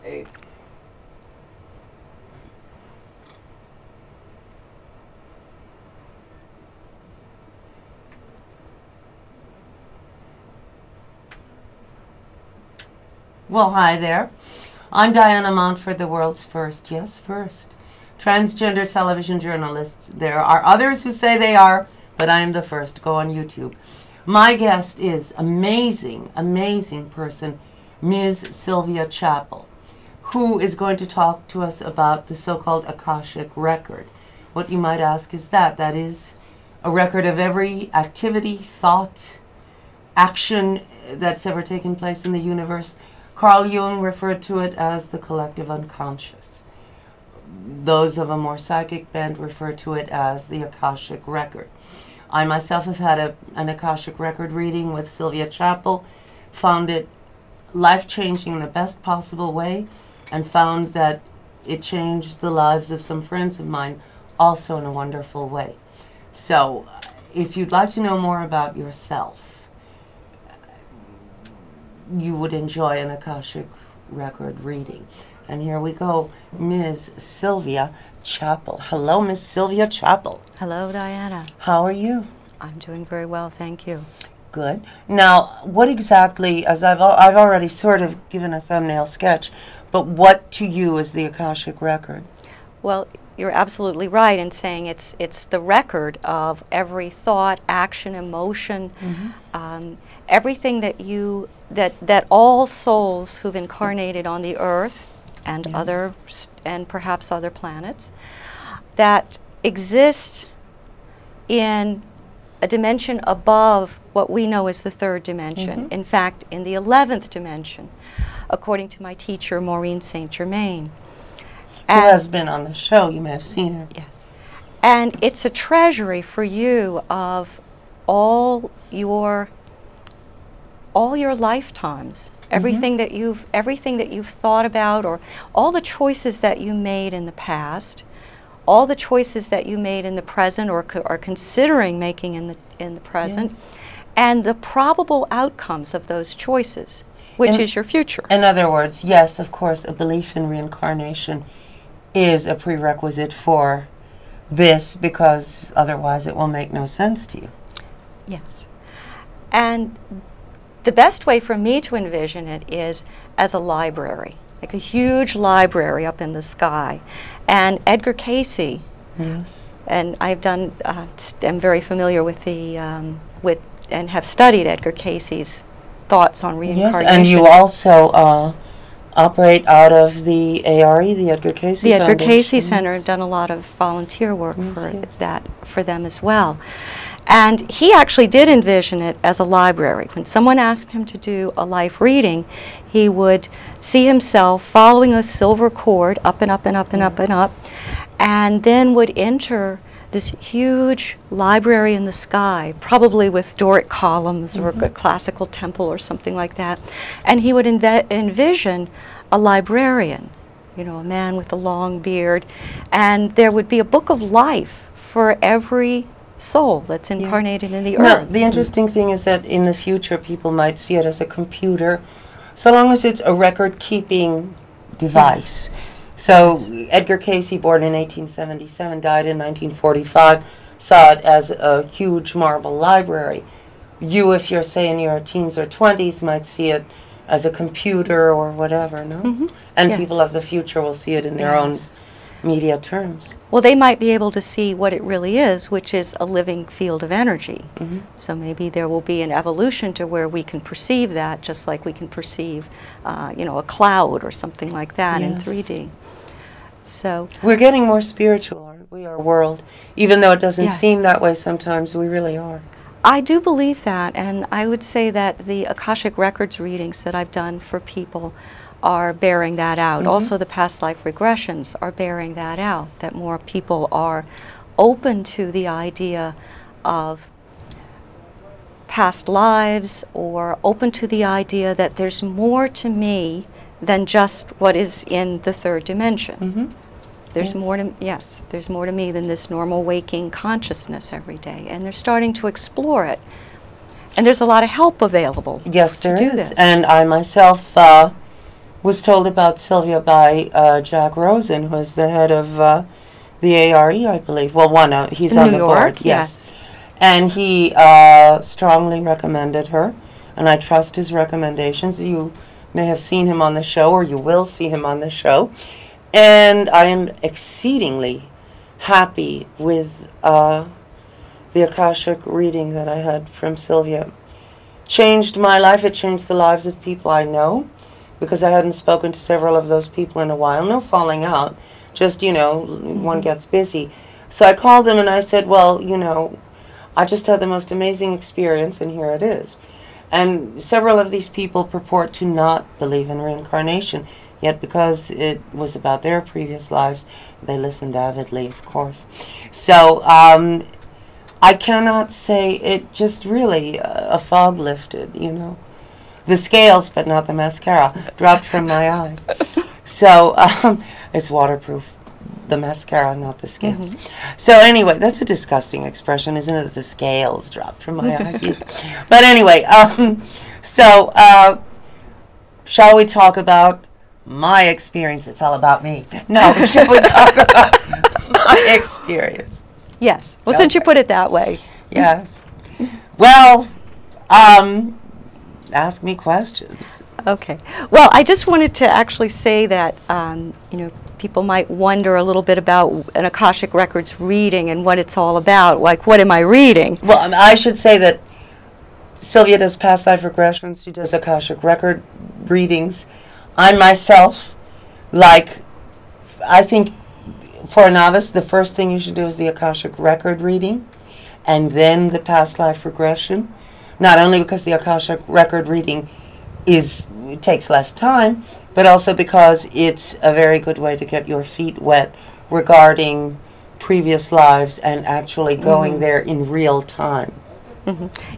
Okay. Well, hi there. I'm Diana Montford, the world's first, yes, first, transgender television journalist. There are others who say they are, but I am the first. Go on YouTube. My guest is amazing, amazing person, Ms. Sylvia Chappell, who is going to talk to us about the so-called Akashic Record. What you might ask is that is a record of every activity, thought, action that's ever taken place in the universe. Carl Jung referred to it as the collective unconscious. Those of a more psychic bent refer to it as the Akashic Record. I myself have had an Akashic Record reading with Sylvia Chappell, found it life-changing in the best possible way, and found that it changed the lives of some friends of mine also in a wonderful way. So, if you'd like to know more about yourself, you would enjoy an Akashic Record reading. And here we go, Ms. Sylvia Chappell. Hello, Ms. Sylvia Chappell. Hello, Diana. How are you? I'm doing very well, thank you. Good. Now, what exactly, as I've already sort of given a thumbnail sketch, but what to you is the Akashic Record? Well, you're absolutely right in saying it's the record of every thought, action, emotion, everything that all souls who've incarnated on the earth and and perhaps other planets that exist in a dimension above what we know as the third dimension. In fact, in the 11th dimension, according to my teacher, Maureen St. Germain. Who has been on the show, you may have seen her. Yes. And it's a treasury for you of all your lifetimes, everything that you've thought about, or all the choices that you made in the past, all the choices that you made in the present or are considering making in the present, and the probable outcomes of those choices, which is your future. In other words, yes, of course, a belief in reincarnation is a prerequisite for this, because otherwise it will make no sense to you. Yes. And the best way for me to envision it is as a library, like a huge library up in the sky. And Edgar Cayce, and I've done, I'm very familiar with and have studied Edgar Cayce's thoughts on reincarnation. Yes, and you also operate out of the ARE, the Edgar Cayce The Edgar Foundation. Cayce Center, and done a lot of volunteer work for them as well. And he actually did envision it as a library. When someone asked him to do a life reading, he would see himself following a silver cord up and up and up and up and up, and then would enter this huge library in the sky, probably with Doric columns or a classical temple or something like that. And he would envision a librarian, you know, a man with a long beard, and there would be a book of life for every soul that's incarnated in the earth. The interesting thing is that in the future people might see it as a computer, so long as it's a record-keeping device. So Edgar Cayce, born in 1877, died in 1945, saw it as a huge marble library. You, if you're, say, in your teens or 20s, might see it as a computer or whatever, no? And people of the future will see it in their own media terms. Well, they might be able to see what it really is, which is a living field of energy. So maybe there will be an evolution to where we can perceive that, just like we can perceive, you know, a cloud or something like that in 3D. So we're getting more spiritual, aren't we, our world? Even though it doesn't seem that way sometimes, we really are. I do believe that, and I would say that the Akashic Records readings that I've done for people are bearing that out. Also, the past life regressions are bearing that out, that more people are open to the idea of past lives, or open to the idea that there's more to me than just what is in the third dimension. There's more to, there's more to me than this normal waking consciousness every day, and they're starting to explore it. And there's a lot of help available to do is. this. And I myself was told about Sylvia by Jack Rosen, who is the head of the ARE, I believe. Well, he's on the board. Yes. And he strongly recommended her, and I trust his recommendations. You may have seen him on the show, or you will see him on the show. And I am exceedingly happy with the Akashic reading that I had from Sylvia. Changed my life. It changed the lives of people I know, because I hadn't spoken to several of those people in a while. No falling out, just, one gets busy. So I called them and I said, well, I just had the most amazing experience, and here it is. And several of these people purport to not believe in reincarnation, yet because it was about their previous lives, they listened avidly, of course. So I cannot say, it just really, a fog lifted, The scales, but not the mascara, dropped from my eyes. So it's waterproof. The mascara, not the scales. So anyway, that's a disgusting expression, isn't it? The scales dropped from my eyes. But anyway, so shall we talk about my experience? It's all about me. No, shall we talk about my experience? Yes. Well, since you put it that way. Yes. Well, ask me questions. Okay. Well, I just wanted to actually say that, people might wonder a little bit about an Akashic Records reading and what it's all about. Like, what am I reading? Well, I should say that Sylvia does past life regressions. She does Akashic Record readings. I myself, I think for a novice, the first thing you should do is the Akashic Record reading, and then the past life regression. Not only because the Akashic Record reading takes less time, but also because it's a very good way to get your feet wet regarding previous lives and actually going there in real time.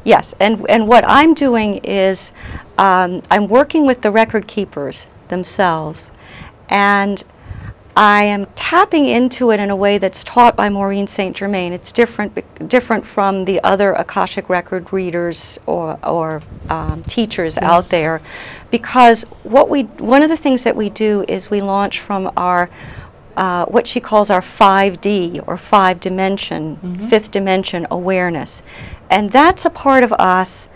Yes, and what I'm doing is I'm working with the record keepers themselves, and I am tapping into it in a way that's taught by Maureen St. Germain. It's different from the other Akashic Record readers or teachers out there, because one of the things that we do is we launch from our what she calls our 5D or fifth dimension awareness, and that's a part of us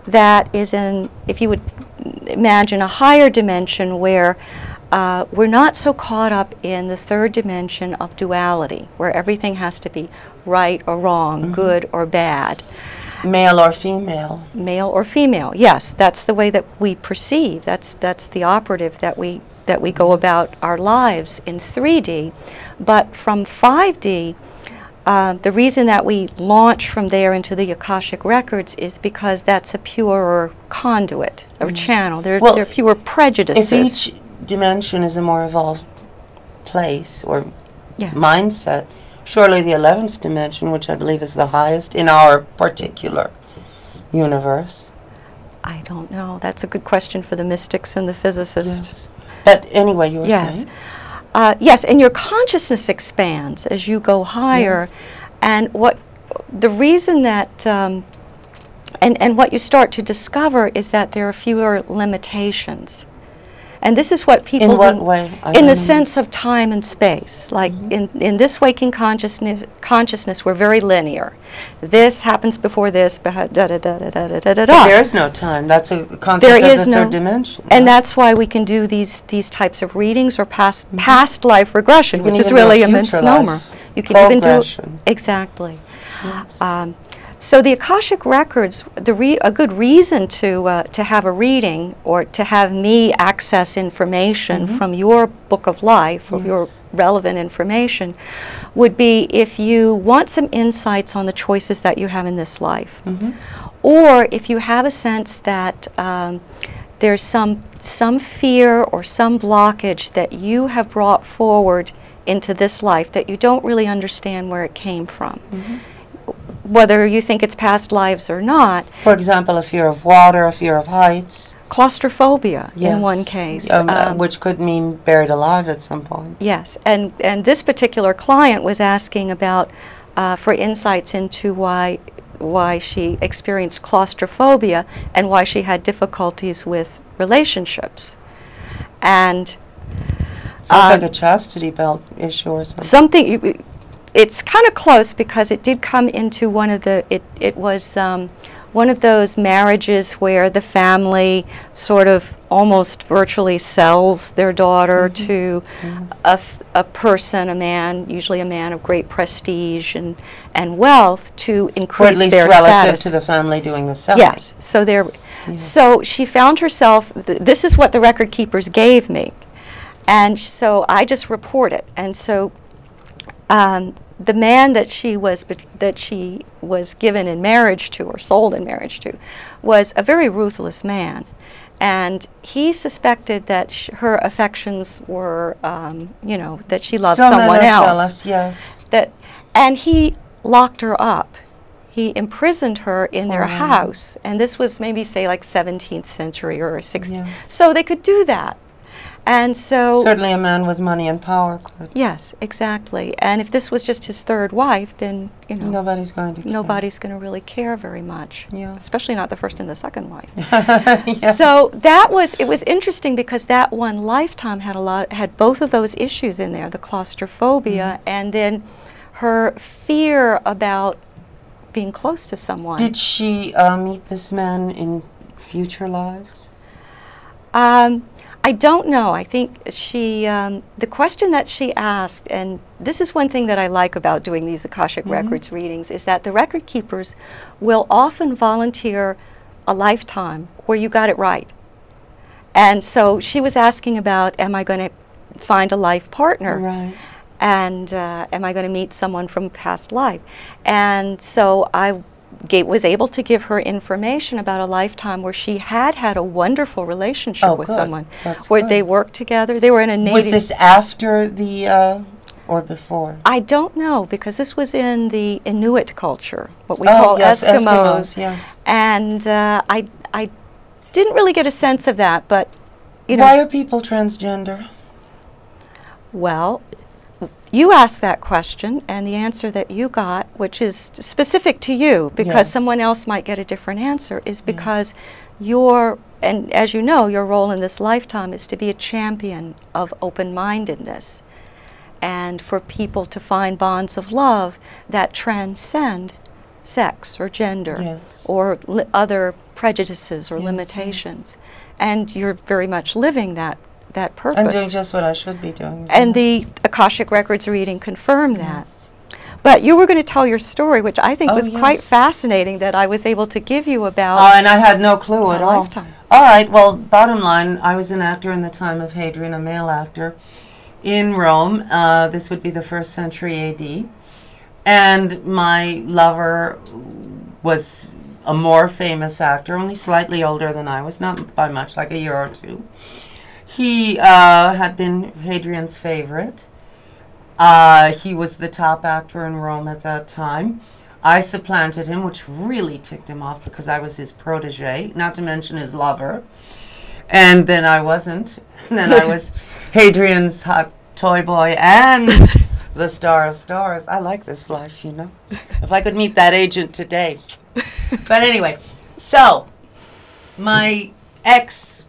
that is in, if you would imagine, a higher dimension where we're not so caught up in the third dimension of duality, where everything has to be right or wrong, good or bad. Male or female. Male or female, yes. That's the way that we perceive. That's the operative that we go about our lives in 3D. But from 5D, the reason that we launch from there into the Akashic Records is because that's a purer conduit or channel. There are fewer prejudices. If each dimension is a more evolved place or mindset, surely the 11th dimension, which I believe is the highest in our particular universe. I don't know. That's a good question for the mystics and the physicists. Yes. But anyway, you were saying? Yes, and your consciousness expands as you go higher, and the reason that and what you start to discover is that there are fewer limitations. And this is what people... In what way? In the sense of time and space. Like in this waking consciousness, we're very linear. This happens before this, But there is no time. That's a concept of the third dimension. And that's why we can do these types of readings or past life regression, which is really a misnomer. You can even do... Exactly. Yes. So the Akashic Records, a good reason to have a reading or to have me access information from your book of life or your relevant information would be if you want some insights on the choices that you have in this life. Or if you have a sense that there's some fear or some blockage that you have brought forward into this life that you don't really understand where it came from. Whether you think it's past lives or not. For example, a fear of water, a fear of heights. Claustrophobia in one case. Which could mean buried alive at some point. Yes, and this particular client was asking about, for insights into why she experienced claustrophobia and why she had difficulties with relationships. And sounds like a chastity belt issue or something. It's kind of close because it did come into one of the, it was one of those marriages where the family sort of almost virtually sells their daughter to a person, a man, usually a man of great prestige and wealth, to increase or at least their relative status. to the family doing the selling. Yes, so so she found herself, this is what the record keepers gave me, and so I just report it. And so the man that she was given in marriage to, or sold in marriage to, was a very ruthless man, and he suspected that her affections were, you know, that she loved someone else. Jealous, yes. And he locked her up. He imprisoned her in their house, and this was maybe, say, like 17th century or 16th. Yes. So they could do that. And so certainly a man with money and power could. Yes, exactly. And if this was just his third wife, then, you know, nobody's going to care. Nobody's going to really care very much. Yeah. Especially not the first and the second wife. Yes. So it was interesting because that one lifetime had both of those issues in there, the claustrophobia and then her fear about being close to someone. Did she meet this man in future lives? I don't know. I think she, the question that she asked, and this is one thing that I like about doing these Akashic Records readings, is that the record keepers will often volunteer a lifetime where you got it right. And so she was asking about, am I going to find a life partner? Right. And am I going to meet someone from past life? And so I was able to give her information about a lifetime where she had a wonderful relationship with someone. That's where good. They worked together. They were in a Navy. Was this after the, or before? I don't know, because this was in the Inuit culture, what we call Eskimos. Yes. And I didn't really get a sense of that, but, you know. Why are people transgender? Well, you asked that question, and the answer that you got, which is specific to you, because someone else might get a different answer, is because and as you know, your role in this lifetime is to be a champion of open-mindedness, and for people to find bonds of love that transcend sex or gender or other prejudices or limitations. And you're very much living that purpose. I'm doing just what I should be doing. And the Akashic Records reading confirmed that. But you were going to tell your story, which I think was quite fascinating, that I was able to give you about. Oh, and I had no clue at all. Lifetime. All right, well, bottom line, I was an actor in the time of Hadrian, a male actor, in Rome. This would be the 1st century AD. And my lover was a more famous actor, only slightly older than I was, not by much, like a year or two. He had been Hadrian's favorite. He was the top actor in Rome at that time. I supplanted him, which really ticked him off because I was his protege, not to mention his lover. And then I wasn't. And then I was Hadrian's hot toy boy and the star of stars. I like this life, you know. If I could meet that agent today. But anyway, so my ex,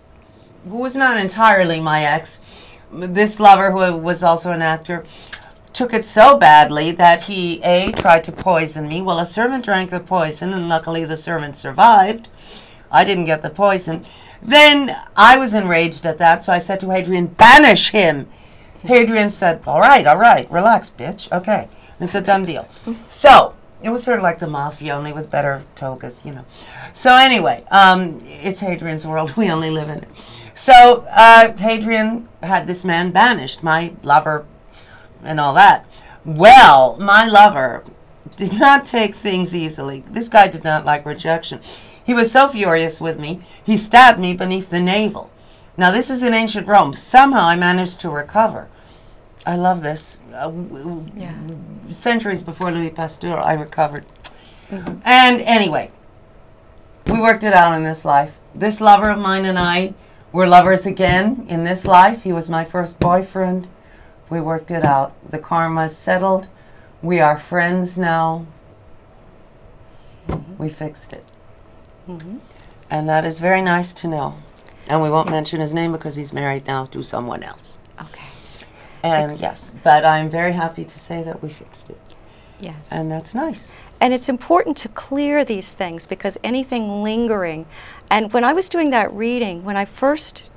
who was not entirely my ex, this lover who was also an actor, took it so badly that he, A, tried to poison me. Well, a servant drank the poison, and luckily the servant survived. I didn't get the poison. Then I was enraged at that, so I said to Hadrian, banish him. Hadrian said, all right, relax, bitch. Okay, it's a done deal. So it was sort of like the mafia, only with better togas, you know. So anyway, it's Hadrian's world. We only live in it. So Hadrian had this man banished, my lover and all that. Well, my lover did not take things easily. This guy did not like rejection. He was so furious with me, he stabbed me beneath the navel. Now, this is in ancient Rome. Somehow I managed to recover. I love this. Centuries before Louis Pasteur, I recovered. And anyway, we worked it out in this life. This lover of mine and I were lovers again in this life. He was my first boyfriend. We worked it out. The karma's settled. We are friends now. We fixed it. And that is very nice to know. And we won't mention his name because he's married now to someone else. Okay. And yes, but I'm very happy to say that we fixed it. Yes. And that's nice. And it's important to clear these things, because anything lingering, and when I was doing that reading, when I first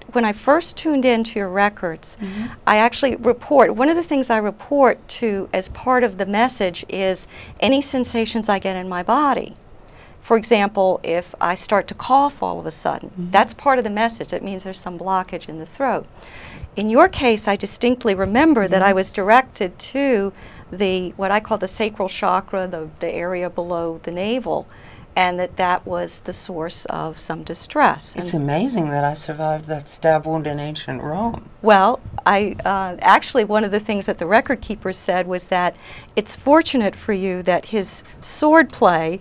tuned into your records, I actually report, one of the things I report to as part of the message is any sensations I get in my body. For example, if I start to cough all of a sudden, that's part of the message. It means there's some blockage in the throat. In your case, I distinctly remember that I was directed to what I call the sacral chakra, the area below the navel, and that was the source of some distress. It's amazing that I survived that stab wound in ancient Rome. Well, actually, one of the things that the record keeper said was that it's fortunate for you that his sword play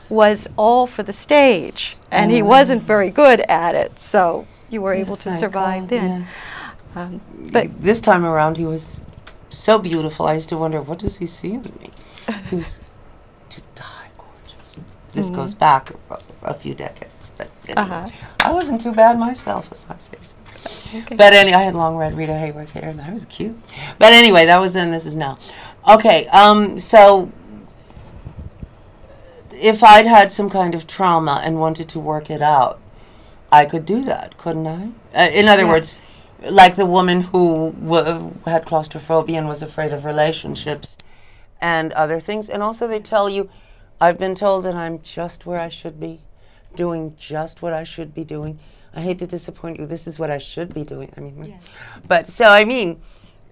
was all for the stage, and he wasn't very good at it, so you were able to survive then. But this time around, he was so beautiful. I used to wonder, what does he see in me? He was to die gorgeous. This goes back a few decades, but anyway, I wasn't too bad myself, if I say so. Okay. But anyway, I had long red Rita Hayworth hair, and I was cute. But anyway, that was then, this is now. Okay, so if I'd had some kind of trauma and wanted to work it out, I could do that, couldn't I? In other words, like the woman who had claustrophobia and was afraid of relationships and other things. And also they tell you, I've been told that I'm just where I should be, doing just what I should be doing. I hate to disappoint you, this is what I should be doing. I mean, but so, I mean,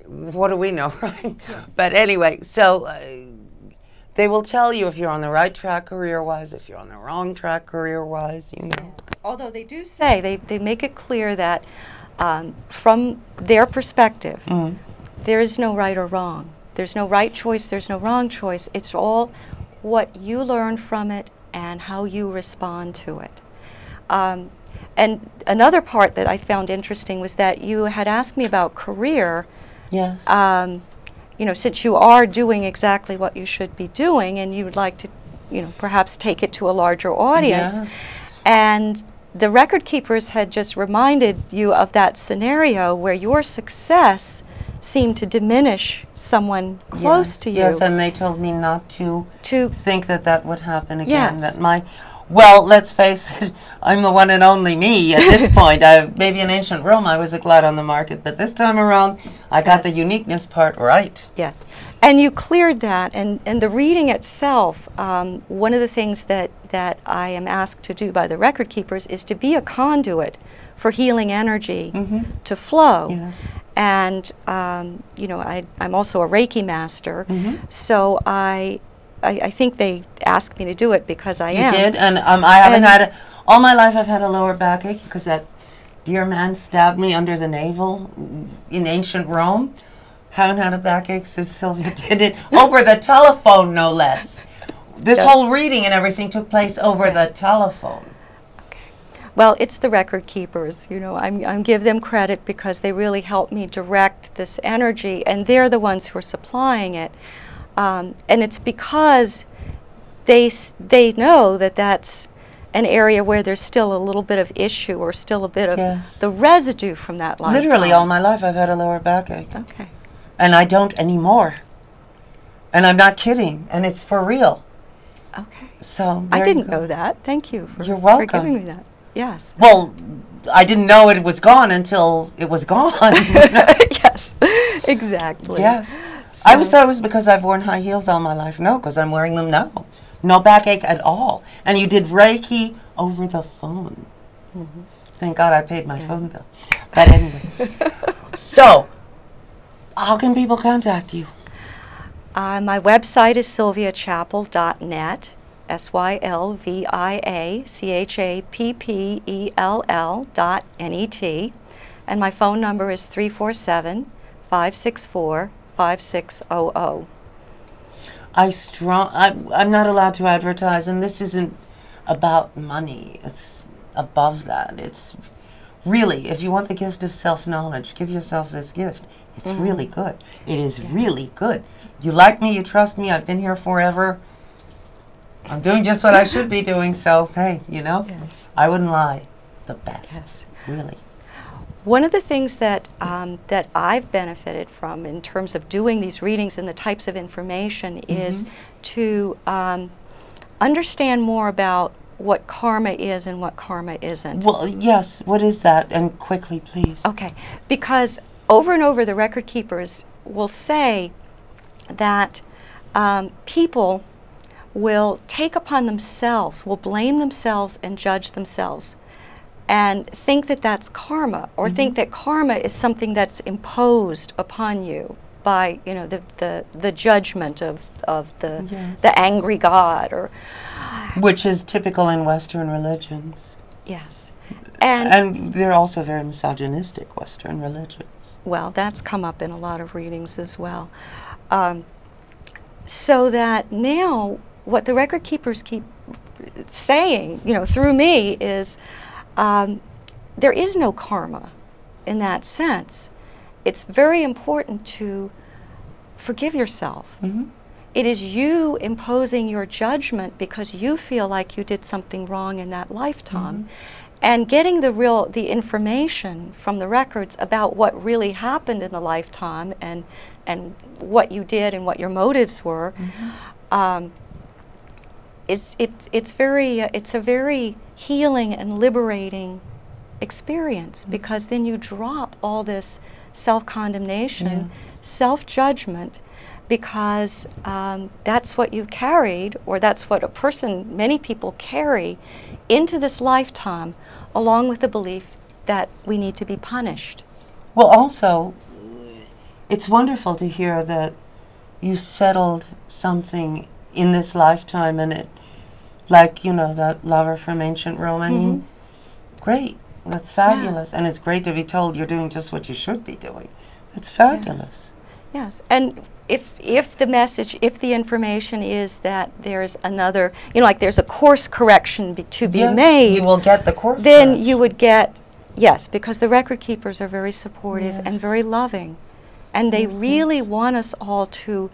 what do we know, right? Yes. But anyway, so they will tell you if you're on the right track career-wise, if you're on the wrong track career-wise, you know. Although they do say, they make it clear that from their perspective, there is no right or wrong. There's no right choice, there's no wrong choice. It's all what you learn from it and how you respond to it. And another part that I found interesting was that you had asked me about career. Yes. You know, since you are doing exactly what you should be doing, and you would like to, you know, perhaps take it to a larger audience. Yes. And the record keepers had just reminded you of that scenario where your success seemed to diminish someone close to you. Yes, and they told me not to think that that would happen again. Yes. That well, let's face it, I'm the one and only me at this point. Maybe in ancient Rome I was a glut on the market, but this time around I got the uniqueness part right. Yes, and you cleared that, and the reading itself, one of the things that I am asked to do by the record keepers is to be a conduit for healing energy to flow. Yes. And you know, I'm also a Reiki master, so I think they asked me to do it because I am. You did, and I haven't had all my life. I've had a lower backache because that dear man stabbed me under the navel in ancient Rome. Haven't had a backache since Sylvia did it over the telephone, no less. This whole reading and everything took place over the telephone. Okay. Well, it's the record keepers. You know, I give them credit because they really help me direct this energy, and they're the ones who are supplying it. And it's because they know that that's an area where there's still a little bit of issue or still a bit of the residue from that lifetime. Literally all my life I've had a lower backache. Okay. And I don't anymore. And I'm not kidding. And it's for real. Okay. So I didn't know that. Thank you for, You're welcome. for giving me that. Yes. Well, I didn't know it was gone until it was gone. Yes, exactly. Yes. So I always thought it was because I've worn high heels all my life. No, because I'm wearing them now. No backache at all. And you did Reiki over the phone. Thank God I paid my phone bill. But anyway. So, how can people contact you? My website is sylviachappell.net, SylviaChappell.net, and my phone number is 347-564-5600. I'm not allowed to advertise, and this isn't about money. It's above that. It's really, if you want the gift of self-knowledge, give yourself this gift. It's really good. It is really good. You like me, you trust me, I've been here forever. I'm doing just what I should be doing, so hey, you know, I wouldn't lie. The best. Yes. really? One of the things that that I've benefited from in terms of doing these readings and the types of information is to understand more about what karma is and what karma isn't. Well, yes, what is that? And quickly, please. Okay, because over and over the record keepers will say that people will take upon themselves, will blame themselves and judge themselves, and think that that's karma, or think that karma is something that's imposed upon you by, you know, the judgment of the angry God, or which is typical in Western religions. yes, and they're also very misogynistic Western religions. Well, that's come up in a lot of readings as well. So that now what the record keepers keep saying, you know, through me is there is no karma in that sense. It's very important to forgive yourself. It is you imposing your judgment because you feel like you did something wrong in that lifetime. And getting the information from the records about what really happened in the lifetime and what you did and what your motives were, it's a very healing and liberating experience, because then you drop all this self-condemnation, self-judgment, because that's what you've carried, or that's what many people carry into this lifetime, along with the belief that we need to be punished. Well, also, it's wonderful to hear that you settled something in this lifetime, and it, like, you know, that lover from ancient Rome. I mean, great. That's fabulous. And it's great to be told you're doing just what you should be doing. That's fabulous. Yes. And if the message, if the information is that there's another, you know, like there's a course correction to be made, you will get the course then correction. You would get, yes, because the record keepers are very supportive and very loving. And they really want us all to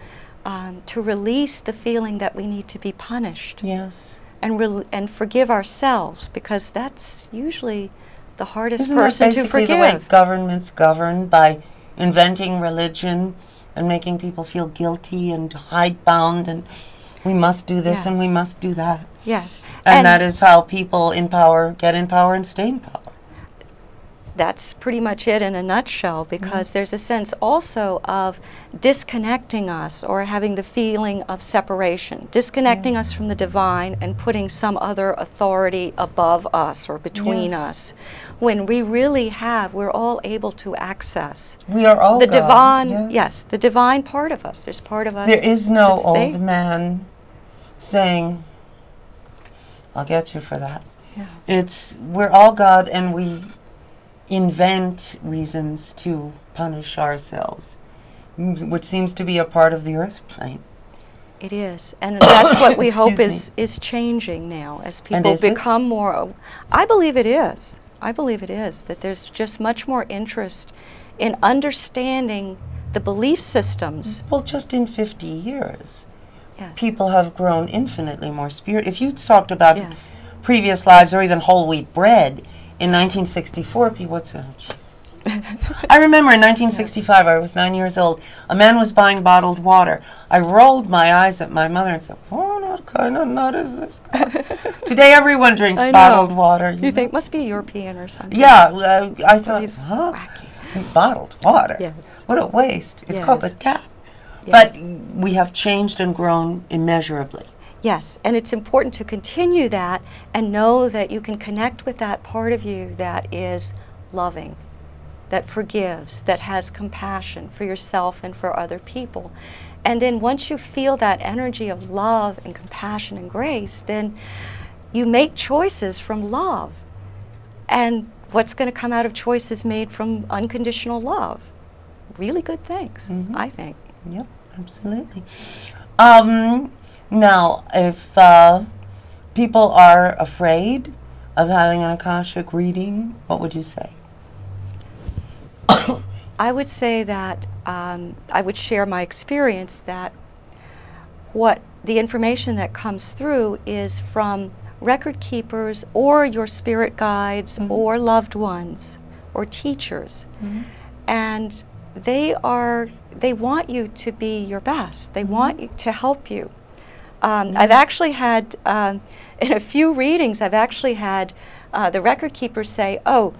release the feeling that we need to be punished. Yes. And forgive ourselves, because that's usually the hardest Isn't person that to forgive. the way governments govern, by inventing religion and making people feel guilty and hidebound, and we must do this and we must do that. Yes. And that is how people in power get in power and stay in power. That's pretty much it in a nutshell, because there's a sense also of disconnecting us, or having the feeling of separation, disconnecting us from the divine and putting some other authority above us or between us, when we really we're all able to access. We are all the God. divine, the divine part of us. There's part of us. There is no old man saying, I'll get you for that. We're all God, and we invent reasons to punish ourselves, which seems to be a part of the earth plane. It is, and that's what we hope is changing now as people become more. I believe it is. I believe it is, that there's just much more interest in understanding the belief systems. Well, just in 50 years, people have grown infinitely more spirit. If you talked about previous lives, or even whole wheat bread, in 1964, people would say, oh, jeez. I remember in 1965, I was 9 years old, a man was buying bottled water. I rolled my eyes at my mother and said, oh, what kind of nut is this? Today, everyone drinks bottled water. You think, must be European or something. Yeah, I thought, bottled water? Yes. What a waste. It's called the tap. But we have changed and grown immeasurably. Yes, and it's important to continue that and know that you can connect with that part of you that is loving, that forgives, that has compassion for yourself and for other people. And then once you feel that energy of love and compassion and grace, then you make choices from love. And what's going to come out of choices made from unconditional love? Really good things, I think. Yep, absolutely. Now, if people are afraid of having an Akashic reading, what would you say? I would say that I would share my experience that what the information that comes through is from record keepers or your spirit guides or loved ones or teachers. And they want you to be your best. They want you to help you. I've actually had, in a few readings, I've actually had the record keepers say, oh,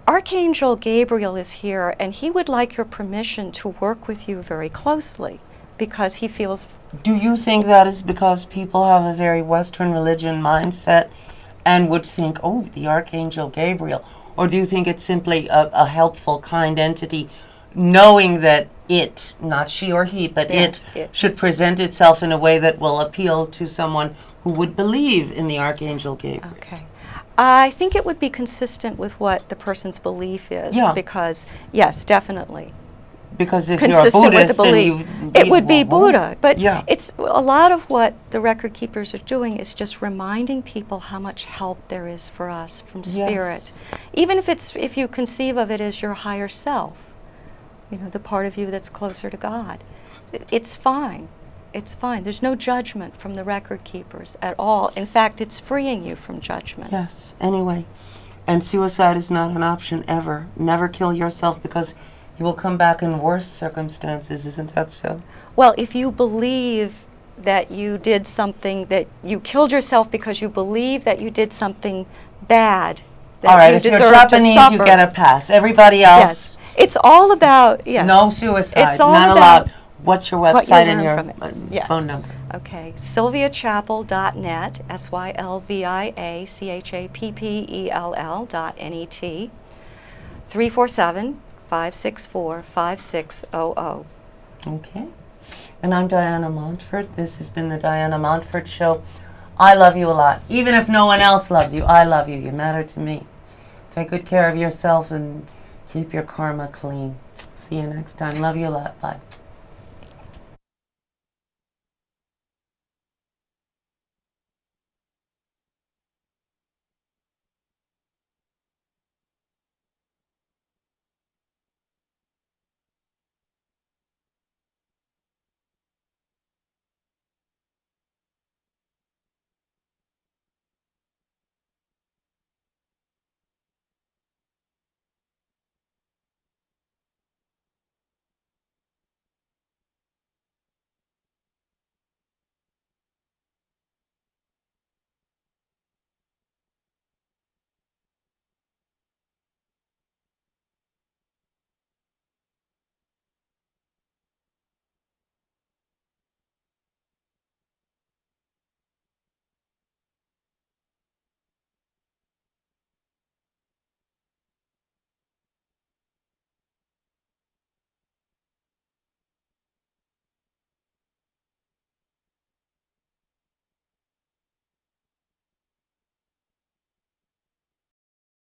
Archangel Gabriel is here and he would like your permission to work with you very closely because he feels... Do you think that is because people have a very Western religion mindset and would think, oh, the Archangel Gabriel? Or do you think it's simply a helpful, kind entity, knowing that it, not she or he, but it should present itself in a way that will appeal to someone who would believe in the Archangel Gabriel? Okay. I think it would be consistent with what the person's belief is. Yeah. Because, yes, definitely. Because if consistent you're a with the Buddhist, belief, it would be Buddha. But yeah. It's a lot of what the record keepers are doing is just reminding people how much help there is for us from spirit. Yes. Even if you conceive of it as your higher self, you know, the part of you that's closer to God. It's fine. It's fine. There's no judgment from the record keepers at all. In fact, it's freeing you from judgment. Yes, anyway. And suicide is not an option ever. Never kill yourself because you will come back in worse circumstances, isn't that so? Well, if you believe that you did something, that you killed yourself because you believe that you did something bad, that all right, you if you're deserve Japanese, to suffer. you get a pass. Everybody else, yes. It's all about, yes. No suicide, it's all not about allowed. What's your website and your phone number? Okay, sylviachappell.net, SylviaChappell.net, 347-564-5600. Okay. And I'm Diana Montford. This has been the Diana Montford Show. I love you a lot. Even if no one else loves you, I love you. You matter to me. Take good care of yourself and keep your karma clean. See you next time. Love you a lot. Bye.